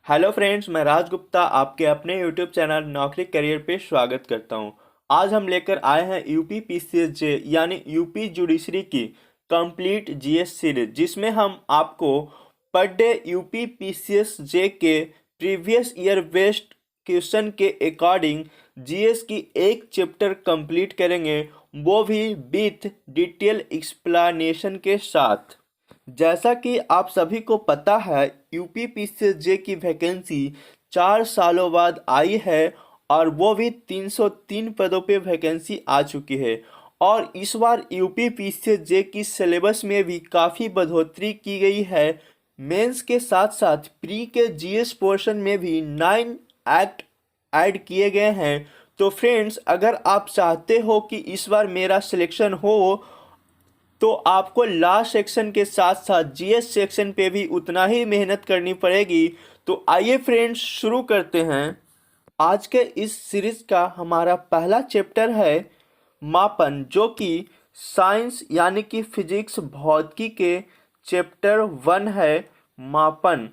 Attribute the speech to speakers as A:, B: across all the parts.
A: Hello friends, मैं राज गुप्ता आपके अपने यूट्यूब चैनल नौकरी करियर पे स्वागत करता हूं। आज हम लेकर आए हैं यूपी पीसीएसजे यानी यूपी जुडिशरी की कंप्लीट जीएस सीरीज, जिसमें हम आपको पर डे यूपी पीसीएसजे के प्रीवियस ईयर बेस्ड क्वेश्चन के अकॉर्डिंग जीएस की एक चैप्टर कंप्लीट करेंगे, वो भी विथ डिटेल एक्सप्लेनेशन के साथ। जैसा कि आप सभी को पता है, यूपी पीसीएसजे की वैकेंसी 4 सालों बाद आई है और वो भी 303 पदों पे वैकेंसी आ चुकी है। और इस बार यूपी पीसीएसजे की सिलेबस में भी काफ़ी बढ़ोतरी की गई है। मेंस के साथ साथ प्री के जीएस पोर्शन में भी 9 एक्ट ऐड किए गए हैं। तो फ्रेंड्स, अगर आप चाहते हो कि इस बार मेरा सिलेक्शन हो तो आपको लास्ट सेक्शन के साथ साथ जीएस सेक्शन पे भी उतना ही मेहनत करनी पड़ेगी। तो आइए फ्रेंड्स, शुरू करते हैं। आज के इस सीरीज का हमारा पहला चैप्टर है मापन, जो कि साइंस यानी कि फिजिक्स भौतिकी के चैप्टर 1 है, मापन।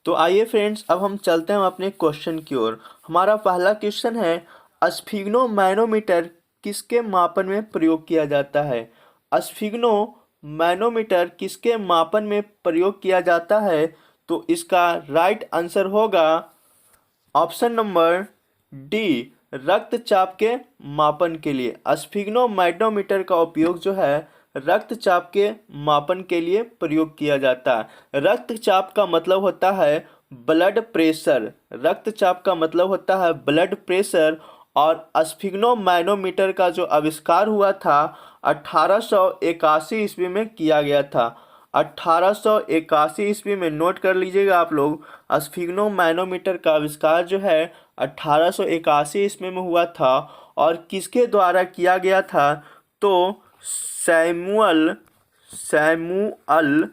A: तो आइए फ्रेंड्स, अब हम चलते हैं अपने क्वेश्चन की ओर। हमारा पहला क्वेश्चन है, स्फिग्नोमैनोमीटर किसके मापन में प्रयोग किया जाता है? स्फिग्नोमैनोमीटर किसके मापन में प्रयोग किया जाता है? तो इसका राइट आंसर होगा ऑप्शन नंबर डी, रक्तचाप के मापन के लिए। स्फिग्नोमैग्नोमीटर का उपयोग जो है रक्तचाप के मापन के लिए प्रयोग किया जाता है। रक्तचाप का मतलब होता है ब्लड प्रेशर। रक्तचाप का मतलब होता है ब्लड प्रेशर। और स्फिग्नोमैग्नोमीटर का जो आविष्कार हुआ था 1881 ईस्वी में किया गया था। 1881 ईस्वी में, नोट कर लीजिएगा आप लोग। स्फिग्नोमैग्नोमीटर का आविष्कार जो है 1881 ईस्वी में हुआ था। और किसके द्वारा किया गया था? तो सैमुअल सैमुअल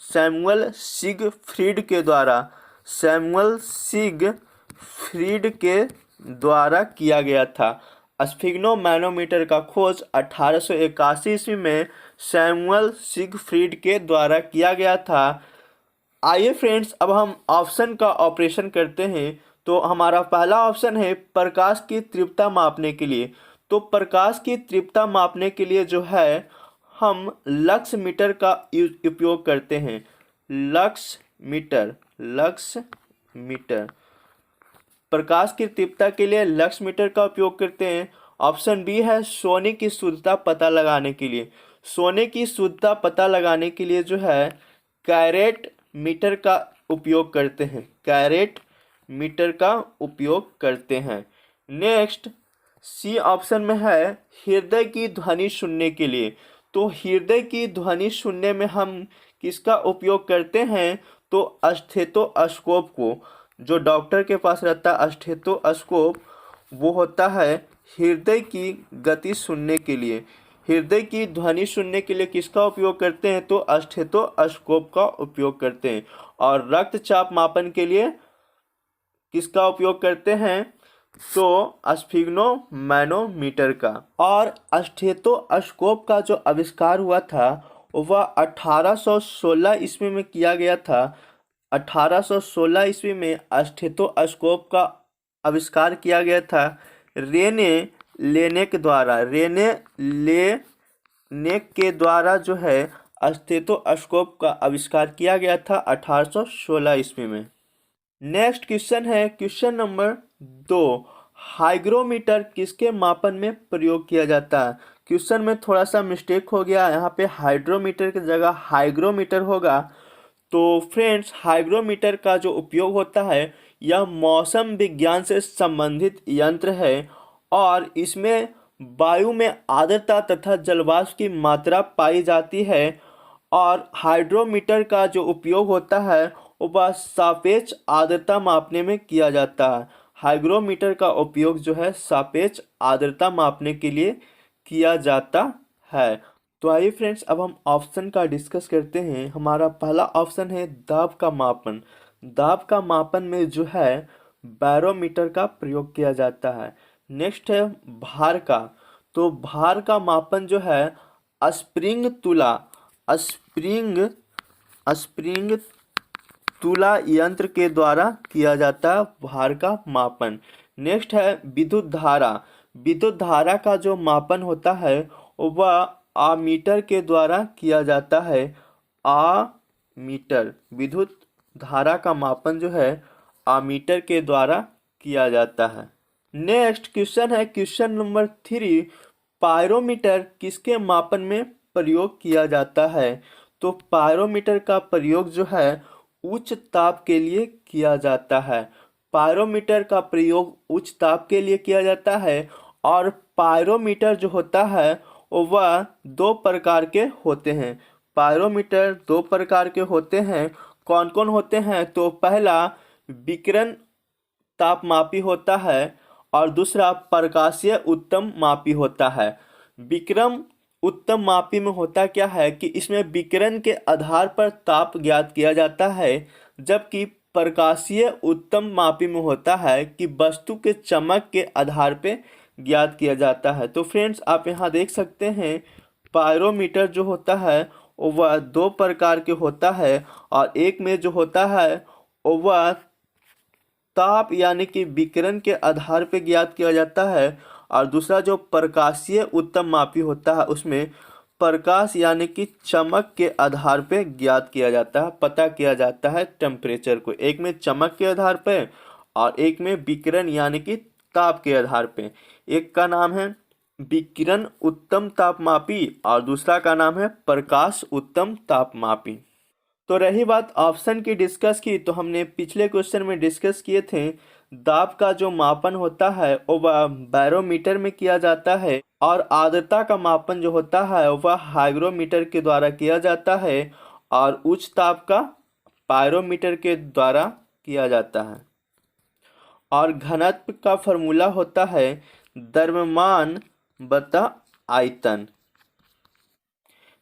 A: सैमुअल सिगफ्रीड के द्वारा। सैमुअल सिगफ्रीड के द्वारा किया गया था। स्फिग्नोमैनोमीटर का खोज 1881 ईस्वी में सैमुअल सिगफ्रीड के द्वारा किया गया था। आइए फ्रेंड्स, अब हम ऑप्शन का ऑपरेशन करते हैं। तो हमारा पहला ऑप्शन है प्रकाश की तीव्रता मापने के लिए। तो प्रकाश की तीव्रता मापने के लिए जो है हम लक्स मीटर का उपयोग करते हैं। लक्स मीटर प्रकाश की तीव्रता के लिए लक्स मीटर का उपयोग करते हैं। ऑप्शन बी है सोने की शुद्धता पता लगाने के लिए। सोने की शुद्धता पता लगाने के लिए जो है कैरेट मीटर का उपयोग करते हैं। कैरेट मीटर का उपयोग करते हैं। नेक्स्ट, सी ऑप्शन में है हृदय की ध्वनि सुनने के लिए। तो हृदय की ध्वनि सुनने में हम किसका उपयोग करते हैं? तो स्टेथोस्कोप को। जो डॉक्टर के पास रहता है स्टेथोस्कोप, वो होता है हृदय की गति सुनने के लिए। हृदय की ध्वनि सुनने के लिए किसका उपयोग करते हैं? तो स्टेथोस्कोप का उपयोग करते हैं। और रक्तचाप मापन के लिए किसका उपयोग करते हैं? तो स्फिग्नोमैनोमीटर का। और स्टेथोस्कोप का जो आविष्कार हुआ था वह 1816 ईस्वी में किया गया था। 1816 ईस्वी में स्टेथोस्कोप का आविष्कार किया गया था रेने लेने के द्वारा। रेने लेने के द्वारा जो है स्टेथोस्कोप का आविष्कार किया गया था 1816 ईस्वी में। नेक्स्ट क्वेश्चन है क्वेश्चन नंबर 2, हाइग्रोमीटर किसके मापन में प्रयोग किया जाता है? क्वेश्चन में थोड़ा सा मिस्टेक हो गया, यहाँ पे हाइड्रोमीटर की जगह हाइग्रोमीटर होगा। तो फ्रेंड्स, हाइग्रोमीटर का जो उपयोग होता है यह मौसम विज्ञान से संबंधित यंत्र है। और इसमें वायु में आर्द्रता तथा जलवाष्प की मात्रा पाई जाती है। और हाइड्रोमीटर का जो उपयोग होता है वह सापेक्ष आर्द्रता मापने में किया जाता है। हाइग्रोमीटर का उपयोग जो है सापेक्ष आर्द्रता मापने के लिए किया जाता है। तो आइए फ्रेंड्स, अब हम ऑप्शन का डिस्कस करते हैं। हमारा पहला ऑप्शन है दाब का मापन। दाब का मापन में जो है बैरोमीटर का प्रयोग किया जाता है। नेक्स्ट है भार का। तो भार का मापन जो है स्प्रिंग तुला स्प्रिंग तुला यंत्र के द्वारा किया जाता है भार का मापन। नेक्स्ट है विद्युत धारा। विद्युत धारा का जो मापन होता है वह आमीटर के द्वारा किया जाता है। आमीटर, विद्युत धारा का मापन जो है आमीटर के द्वारा किया जाता है। नेक्स्ट क्वेश्चन है क्वेश्चन नंबर 3, पायरोमीटर किसके मापन में प्रयोग किया जाता है? तो पायरोमीटर का प्रयोग जो है उच्च ताप के लिए किया जाता है। पायरोमीटर का प्रयोग उच्च ताप के लिए किया जाता है। और पायरोमीटर जो होता है वह दो प्रकार के होते हैं। पायरोमीटर दो प्रकार के होते हैं। कौन कौन होते हैं? तो पहला विकिरण तापमापी होता है और दूसरा प्रकाशीय उत्तम मापी होता है। विकिरण उत्तम मापी में होता क्या है कि इसमें विकिरण के आधार पर ताप ज्ञात किया जाता है, जबकि प्रकाशीय उत्तम मापी में होता है कि वस्तु के चमक के आधार पर ज्ञात किया जाता है। तो फ्रेंड्स आप यहाँ देख सकते हैं पायरोमीटर जो होता है वह दो प्रकार के होता है और एक में जो होता है वह ताप यानी कि विकिरण के आधार पर ज्ञात किया जाता है और दूसरा जो प्रकाशीय उत्तम मापी होता है उसमें प्रकाश यानी कि चमक के आधार पर ज्ञात किया जाता है, पता किया जाता है टेम्परेचर को। एक में चमक के आधार पर और एक में विकिरण यानी कि ताप के आधार पे। एक का नाम है विकिरण उत्तम तापमापी और दूसरा का नाम है प्रकाश उत्तम तापमापी। तो रही बात ऑप्शन की डिस्कस की, तो हमने पिछले क्वेश्चन में डिस्कस किए थे दाब का जो मापन होता है वह बैरोमीटर में किया जाता है और आर्द्रता का मापन जो होता है वह हाइग्रोमीटर के द्वारा किया जाता है और उच्च ताप का पायरोमीटर के द्वारा किया जाता है। और घनत्व का फॉर्मूला होता है द्रव्यमान बटा आयतन।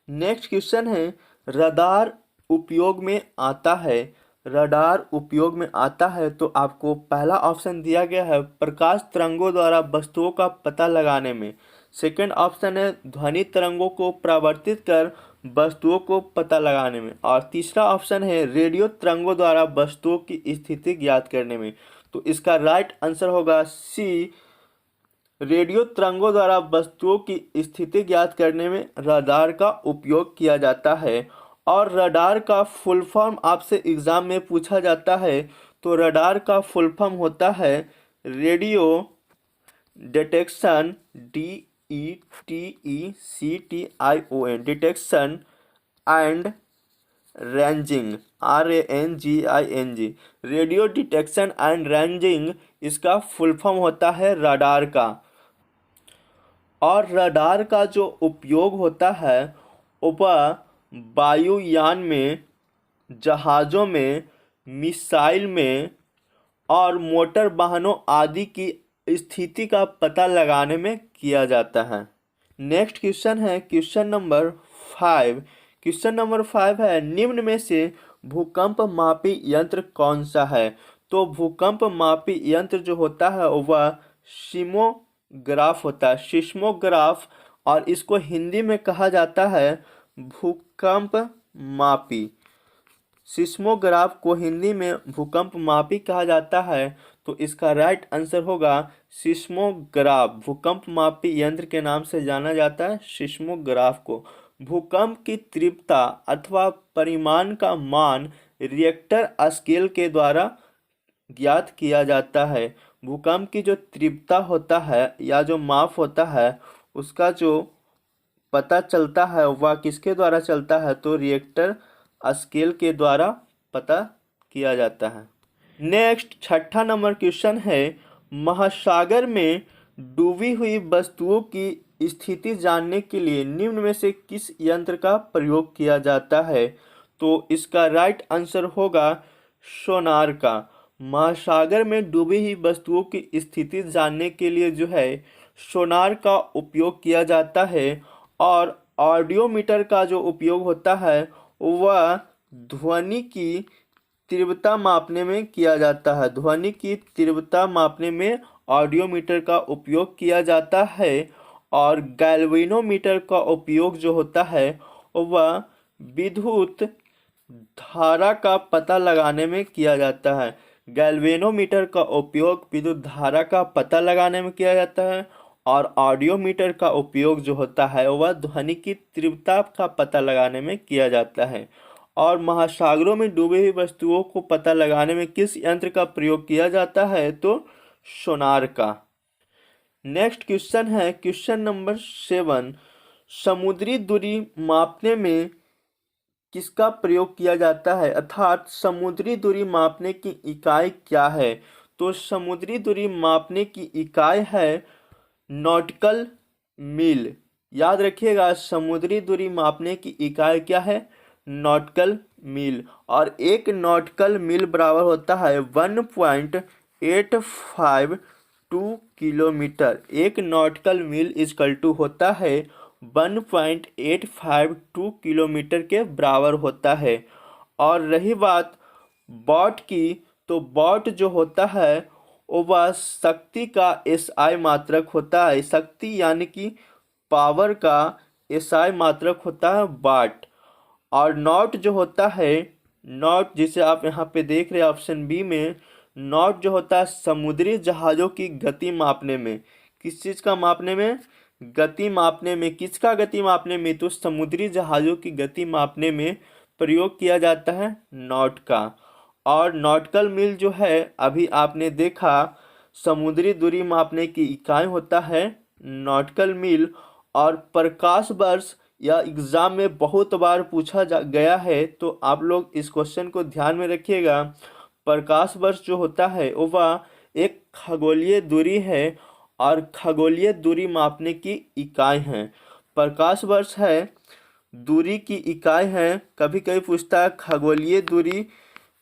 A: नेक्स्ट क्वेश्चन है रडार उपयोग में आता है। रडार उपयोग में आता है तो आपको पहला ऑप्शन दिया गया है प्रकाश तरंगों द्वारा वस्तुओं का पता लगाने में। सेकंड ऑप्शन है ध्वनि तरंगों को परावर्तित कर वस्तुओं को पता लगाने में। और तीसरा ऑप्शन है रेडियो तरंगों द्वारा वस्तुओं की स्थिति ज्ञात करने में। तो इसका राइट आंसर होगा सी, रेडियो तरंगों द्वारा वस्तुओं की स्थिति ज्ञात करने में रडार का उपयोग किया जाता है। और रडार का फुल फॉर्म आपसे एग्जाम में पूछा जाता है तो रडार का फुल फॉर्म होता है radio detection, DETECTION, detection and ranging, RANGING, radio detection and ranging इसका फुल फॉर्म होता है रडार का। और रडार का जो उपयोग होता है वह वायुयान में, जहाज़ों में, मिसाइल में और मोटर वाहनों आदि की स्थिति का पता लगाने में किया जाता है। नेक्स्ट क्वेश्चन है क्वेश्चन नंबर 5। क्वेश्चन नंबर 5 है निम्न में से भूकंप मापी यंत्र कौन सा है? तो भूकंप मापी यंत्र जो होता है वह सिस्मोग्राफ होता है, सिस्मोग्राफ, और इसको हिंदी में कहा जाता है भूकंप मापी। सिस्मोग्राफ को हिंदी में भूकंप मापी कहा जाता है तो इसका राइट आंसर होगा सिस्मोग्राफ। भूकंप मापी यंत्र के नाम से जाना जाता है सिस्मोग्राफ को। भूकंप की तीव्रता अथवा परिमाण का मान रिएक्टर स्केल के द्वारा ज्ञात किया जाता है। भूकंप की जो तीव्रता होता है या जो माप होता है उसका जो पता चलता है वह किसके द्वारा चलता है? तो रिएक्टर स्केल के द्वारा पता किया जाता है। नेक्स्ट छठा नंबर क्वेश्चन है महासागर में डूबी हुई वस्तुओं की स्थिति जानने के लिए निम्न में से किस यंत्र का प्रयोग किया जाता है? तो इसका राइट आंसर होगा सोनार का। महासागर में डूबी हुई वस्तुओं की स्थिति जानने के लिए जो है सोनार का उपयोग किया जाता है। और ऑडियोमीटर का जो उपयोग होता है वह ध्वनि की तीव्रता मापने में किया जाता है। ध्वनि की तीव्रता मापने में ऑडियोमीटर का उपयोग किया जाता है। और गैल्वेनोमीटर का उपयोग जो होता है वह विद्युत धारा का पता लगाने में किया जाता है। गैल्वेनोमीटर का उपयोग विद्युत धारा का पता लगाने में किया जाता है और ऑडियोमीटर का उपयोग जो होता है वह ध्वनि की तीव्रता का पता लगाने में किया जाता है। और महासागरों में डूबी हुई वस्तुओं को पता लगाने में किस यंत्र का प्रयोग किया जाता है? तो सोनार का। नेक्स्ट क्वेश्चन है क्वेश्चन नंबर 7। समुद्री दूरी मापने में किसका प्रयोग किया जाता है, अर्थात समुद्री दूरी मापने की इकाई क्या है? तो समुद्री दूरी मापने की इकाई है नॉटिकल मील। याद रखिएगा, समुद्री दूरी मापने की इकाई क्या है? नॉटिकल मील। और एक नॉटिकल मील बराबर होता है 1.852 किलोमीटर। एक नॉटिकल मील इक्वल टू होता है 1.852 किलोमीटर के बराबर होता है। और रही बात वॉट की, तो वॉट जो होता है वह शक्ति का एसआई मात्रक होता है। शक्ति यानी कि पावर का एसआई मात्रक होता है वाट। और नॉट जो होता है, नॉट जिसे आप यहाँ पे देख रहे हैं ऑप्शन बी में, नॉट जो होता है समुद्री जहाज़ों की गति मापने में। किस चीज़ का मापने में? गति मापने में। किसका गति मापने में? तो समुद्री जहाज़ों की गति मापने में प्रयोग किया जाता है नॉट का। और नॉटिकल मील जो है अभी आपने देखा, समुद्री दूरी मापने की इकाई होता है नॉटिकल मील। और प्रकाश वर्ष या एग्जाम में बहुत बार पूछा गया है, तो आप लोग इस क्वेश्चन को ध्यान में रखिएगा। प्रकाश वर्ष जो होता है वह एक खगोलीय दूरी है और खगोलीय दूरी मापने की इकाई है। प्रकाश वर्ष है दूरी की इकाई है। कभी कभी पूछता है खगोलीय दूरी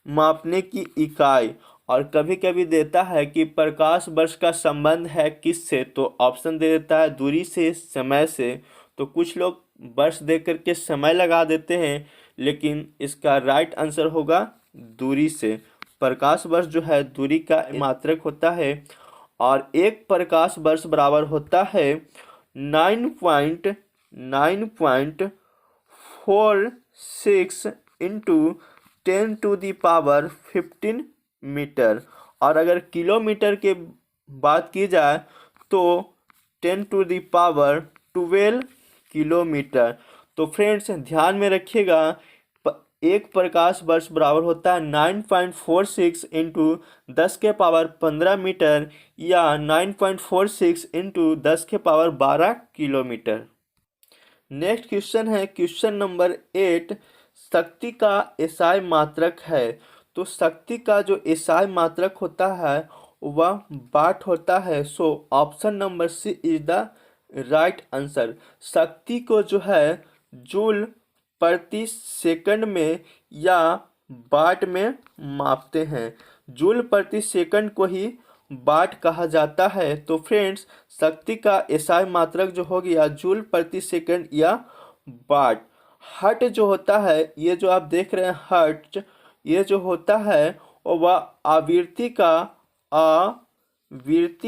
A: मापने की इकाई, और कभी कभी देता है कि प्रकाश वर्ष का संबंध है किससे, तो ऑप्शन दे देता है दूरी से, समय से। तो कुछ लोग वर्ष दे करके समय लगा देते हैं, लेकिन इसका राइट आंसर होगा दूरी से। प्रकाश वर्ष जो है दूरी का मात्रक होता है। और एक प्रकाश वर्ष बराबर होता है 9.46 इंटू 10⁻15 मीटर। और अगर किलोमीटर के बात की जाए तो 10⁻12 किलोमीटर। तो फ्रेंड्स ध्यान में रखिएगा, एक प्रकाश वर्ष बराबर होता है 9.46 इंटू 10⁻15 मीटर या 9.46 इंटू 10⁻12 किलोमीटर। नेक्स्ट क्वेश्चन है क्वेश्चन नंबर 8। शक्ति का एसआई मात्रक है। तो शक्ति का जो एसआई मात्रक होता है वह वाट होता है। So option number C is the right answer. शक्ति को जो है जूल प्रति सेकंड में या वाट में मापते हैं। जूल प्रति सेकंड को ही वाट कहा जाता है। तो फ्रेंड्स शक्ति का एसआई मात्रक जो हो गया जूल प्रति सेकंड या वाट। हर्ट जो होता है, ये जो आप देख रहे हैं हर्ट, ये जो होता है वह आवृत्ति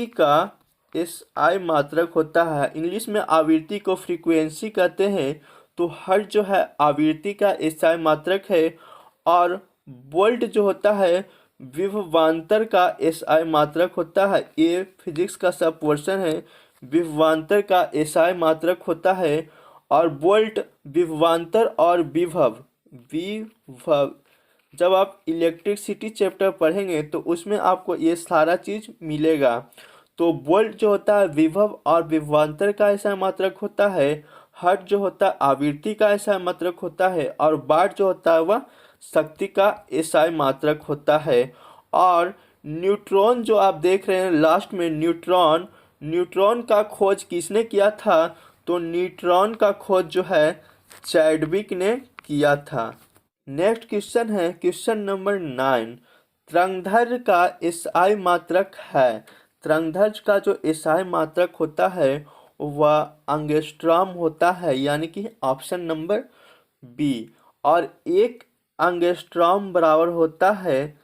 A: का एसआई मात्रक होता है। इंग्लिश में आवृत्ति को फ्रीक्वेंसी कहते हैं। तो हर्ट जो है आवृत्ति का एसआई मात्रक है। और वोल्ट जो होता है विभवांतर का एसआई मात्रक होता है। ये फिजिक्स का सब पोर्शन है। विभवांतर का एसआई मात्रक होता है। और वोल्ट विभवांतर और विभव जब आप इलेक्ट्रिसिटी चैप्टर पढ़ेंगे तो उसमें आपको ये सारा चीज़ मिलेगा। तो वोल्ट जो होता है विभव और विभवांतर का एसआई मात्रक होता है। हर्ट जो होता है आवृत्ति का एसआई मात्रक होता है। और वाट जो होता है वह शक्ति का एसआई मात्रक होता है। और न्यूट्रॉन जो आप देख रहे हैं लास्ट में, न्यूट्रॉन का खोज किसने किया था? तो न्यूट्रॉन का खोज जो है चैडविक ने किया था। नेक्स्ट क्वेश्चन है क्वेश्चन नंबर 9। तरंगदैर्घ्य का एसआई मात्रक है। तरंगदैर्घ्य का जो एसआई मात्रक होता है वह एंगस्ट्रॉम होता है, यानी कि ऑप्शन नंबर बी। और एक एंगस्ट्रॉम बराबर होता है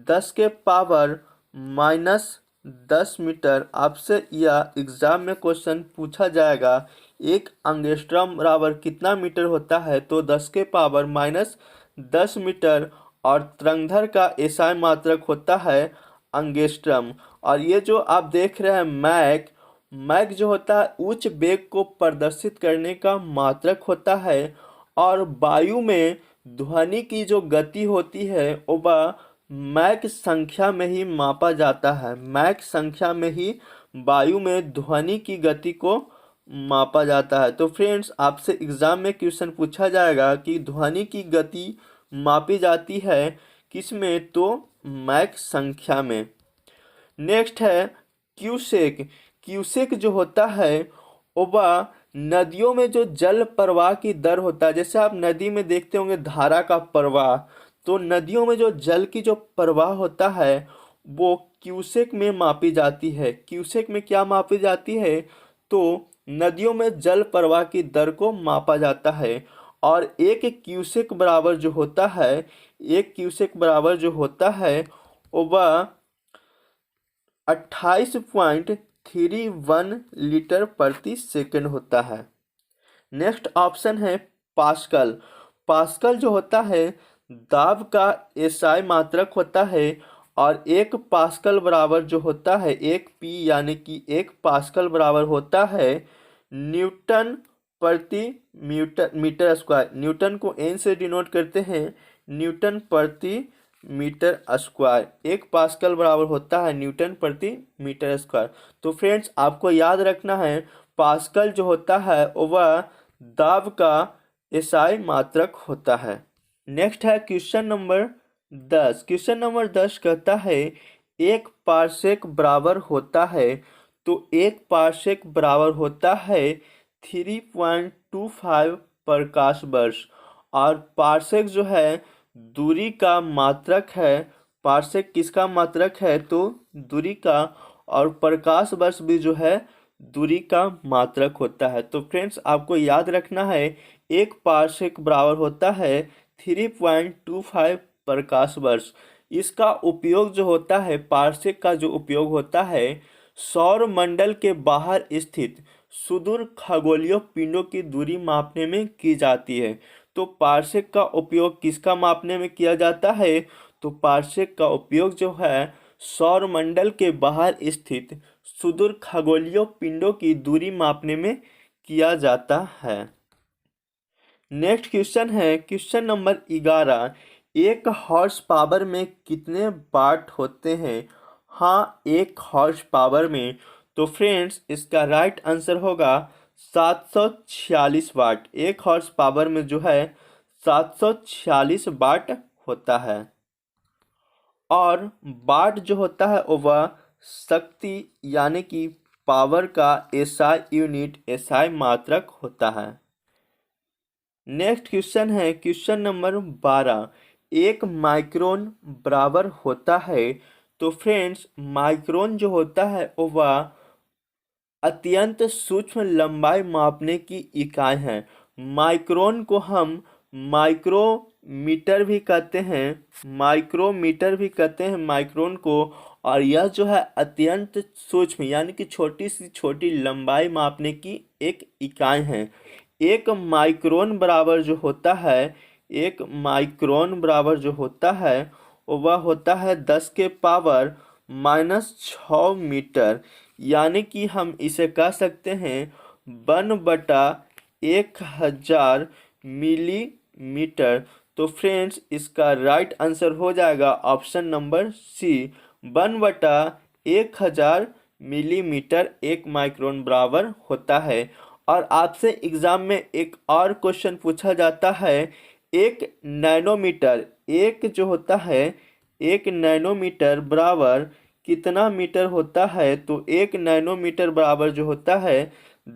A: 10⁻⁻10 मीटर। आपसे यह एग्जाम में क्वेश्चन पूछा जाएगा, एक एंगस्ट्रॉम बराबर कितना मीटर होता है? तो 10⁻⁻10 10 मीटर और तरंगधर का एसआई मात्रक होता है एंगस्ट्रम। और ये जो आप देख रहे हैं मैक, मैक जो होता है उच्च वेग को प्रदर्शित करने का मात्रक होता है। और वायु में ध्वनि की जो गति होती है वह मैक संख्या में ही मापा जाता है। मैक संख्या में ही वायु में ध्वनि की गति को मापा जाता है। तो फ्रेंड्स, आपसे एग्जाम में क्वेश्चन पूछा जाएगा कि ध्वनि की गति मापी जाती है किसमें, तो मैक संख्या में। नेक्स्ट है क्यूसेक। क्यूसेक जो होता है वह नदियों में जो जल प्रवाह की दर होता है, जैसे आप नदी में देखते होंगे धारा का प्रवाह, तो नदियों में जो जल की जो प्रवाह होता है वो क्यूसेक में मापी जाती है। क्यूसेक में क्या मापी जाती है, तो नदियों में जल प्रवाह की दर को मापा जाता है। और एक क्यूसेक बराबर जो होता है, एक क्यूसेक बराबर जो होता है वह 28.31 लीटर प्रति सेकंड होता है। नेक्स्ट ऑप्शन है पास्कल। पास्कल जो होता है दाब का एसआई मात्रक होता है। और एक पास्कल बराबर जो होता है, एक पी यानी कि एक पास्कल बराबर होता है न्यूटन प्रति मीटर स्क्वायर। न्यूटन को एन से डिनोट करते हैं, न्यूटन प्रति मीटर स्क्वायर। एक पास्कल बराबर होता है न्यूटन प्रति मीटर स्क्वायर। तो फ्रेंड्स, आपको याद रखना है पास्कल जो होता है वह दाब का एसआई मात्रक होता है। नेक्स्ट है क्वेश्चन नंबर 10। क्वेश्चन नंबर 10 कहता है एक पारसेक बराबर होता है, तो एक पारसेक बराबर होता है 3.25 प्रकाश वर्ष। और पारसेक जो है दूरी का मात्रक है। पारसेक किसका मात्रक है, तो दूरी का। और प्रकाश वर्ष भी जो है दूरी का मात्रक होता है। तो फ्रेंड्स, आपको याद रखना है एक पारसेक बराबर होता है 3.25 प्रकाश वर्ष। इसका उपयोग जो होता है, पारसेक का जो उपयोग होता है सौर मंडल के बाहर स्थित सुदूर खगोलीय पिंडों की दूरी मापने में की जाती है। तो पारसेक का उपयोग किसका मापने में किया जाता है, तो पारसेक का उपयोग जो है सौर मंडल के बाहर स्थित सुदूर खगोलीय पिंडों की दूरी मापने में किया जाता है। नेक्स्ट क्वेश्चन है क्वेश्चन नंबर 11। एक हॉर्स पावर में कितने वाट होते हैं? हाँ, एक हॉर्स पावर में। तो फ्रेंड्स, इसका राइट आंसर होगा 746 वाट। एक हॉर्स पावर में जो है 746 वाट होता है। और वाट जो होता है वह शक्ति यानी कि पावर का एसआई यूनिट, एसआई मात्रक होता है। नेक्स्ट क्वेश्चन है क्वेश्चन नंबर 12। एक माइक्रोन बराबर होता है। तो फ्रेंड्स, माइक्रोन जो होता है वह अत्यंत सूक्ष्म लंबाई मापने की इकाई है। माइक्रोन को हम माइक्रोमीटर भी कहते हैं, माइक्रोमीटर भी कहते हैं माइक्रोन को। और यह जो है अत्यंत सूक्ष्म यानी कि छोटी सी छोटी लंबाई मापने की एक इकाई है। एक माइक्रोन बराबर जो होता है, एक माइक्रोन बराबर जो होता है वह होता है 10 के पावर -6 मीटर। यानी कि हम इसे कह सकते हैं 1/1000 मिलीमीटर। तो फ्रेंड्स, इसका राइट आंसर हो जाएगा ऑप्शन नंबर सी, 1/1000 मिलीमीटर एक माइक्रोन बराबर होता है। और आपसे एग्जाम में एक और क्वेश्चन पूछा जाता है, एक नैनोमीटर, एक जो होता है एक नैनोमीटर बराबर कितना मीटर होता है? तो एक नैनोमीटर बराबर जो होता है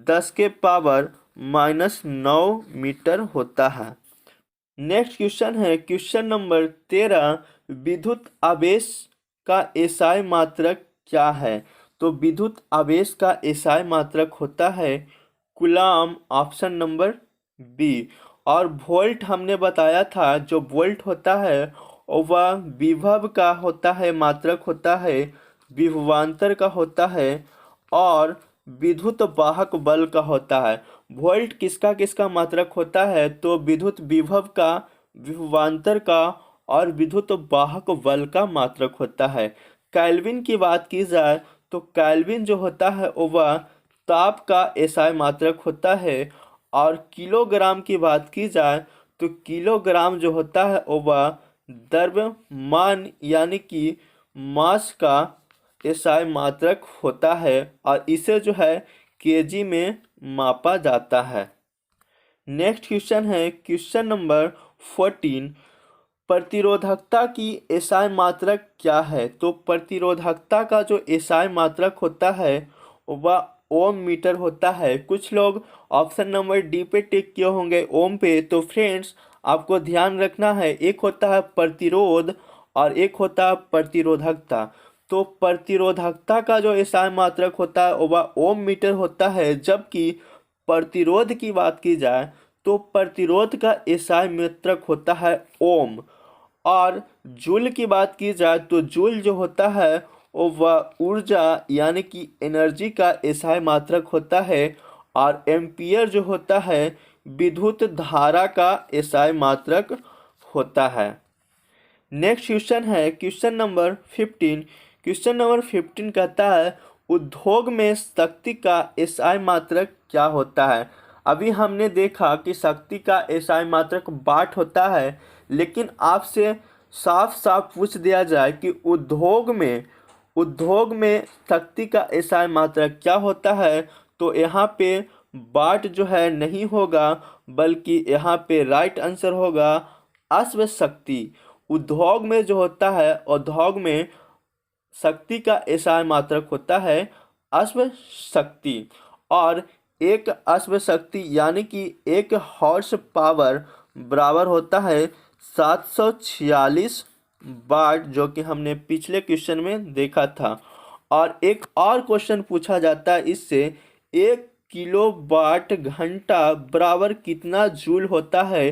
A: 10 के पावर -9 मीटर होता है। नेक्स्ट क्वेश्चन है क्वेश्चन नंबर 13। विद्युत आवेश का एसआई मात्रक क्या है? तो विद्युत आवेश का एसआई मात्रक होता है कूलाम, ऑप्शन नंबर बी। और वोल्ट हमने बताया था, जो वोल्ट होता है वह विभव का होता है, मात्रक होता है, विभवांतर का होता है और विद्युत वाहक बल का होता है। वोल्ट किसका किसका मात्रक होता है? तो विद्युत विभव का विभवांतर का और विद्युत वाहक बल का मात्रक होता है। केल्विन की बात की जाए तो केल्विन जो होता है वह ताप का एसआई मात्रक होता है। और किलोग्राम की बात की जाए तो किलोग्राम जो होता है वह द्रव्यमान यानी कि मास का एसआई मात्रक होता है और इसे जो है केजी में मापा जाता है। नेक्स्ट क्वेश्चन है क्वेश्चन नंबर 14। प्रतिरोधकता की एसआई मात्रक क्या है? तो प्रतिरोधकता का जो एसआई मात्रक होता है वह ओम मीटर होता है। कुछ लोग ऑप्शन नंबर डी पे टिक किए होंगे ओम पे। तो फ्रेंड्स आपको ध्यान रखना है, एक होता है प्रतिरोध और एक होता है प्रतिरोधकता। तो प्रतिरोधकता का जो एसआई मात्रक होता है वह ओम मीटर होता है, जबकि प्रतिरोध की बात की जाए तो प्रतिरोध का एसआई मात्रक होता है ओम। और जूल की बात की जाए तो जूल जो होता है वो वह ऊर्जा यानी कि एनर्जी का एसआई मात्रक होता है। और एम्पियर जो होता है विद्युत धारा का एसआई मात्रक होता है। नेक्स्ट क्वेश्चन है क्वेश्चन नंबर 15। क्वेश्चन नंबर 15 कहता है उद्योग में शक्ति का एसआई मात्रक क्या होता है? अभी हमने देखा कि शक्ति का एसआई मात्रक वाट होता है, लेकिन आपसे साफ साफ पूछ दिया जाए कि उद्योग में शक्ति का एसआई मात्रक क्या होता है, तो यहाँ पे वाट जो है नहीं होगा, बल्कि यहाँ पे राइट आंसर होगा अश्व शक्ति। उद्योग में जो होता है, उद्योग में शक्ति का एसआई मात्रक होता है अश्व शक्ति। और एक अश्व शक्ति यानी कि एक हॉर्स पावर बराबर होता है 746 वाट, जो कि हमने पिछले क्वेश्चन में देखा था। और एक और क्वेश्चन पूछा जाता है इससे, 1 किलोवाट घंटा बराबर कितना जूल होता है?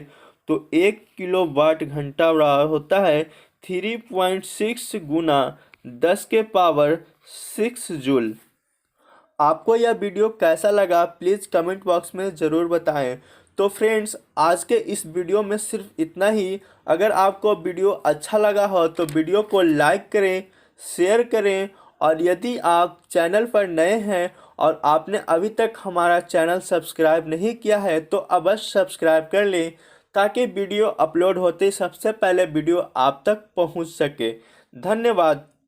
A: तो 1 किलोवाट घंटा बराबर होता है 3.6 गुना 10 के पावर 6 जूल। आपको यह वीडियो कैसा लगा प्लीज़ कमेंट बॉक्स में ज़रूर बताएं। तो फ्रेंड्स आज के इस वीडियो में सिर्फ इतना ही। अगर आपको वीडियो अच्छा लगा हो तो वीडियो को लाइक करें, शेयर करें, और यदि आप चैनल पर नए हैं और आपने अभी तक हमारा चैनल सब्सक्राइब नहीं किया है तो अवश्य सब्सक्राइब कर लें, ताकि वीडियो अपलोड होते सबसे पहले वीडियो आप तक पहुंच सके। धन्यवाद।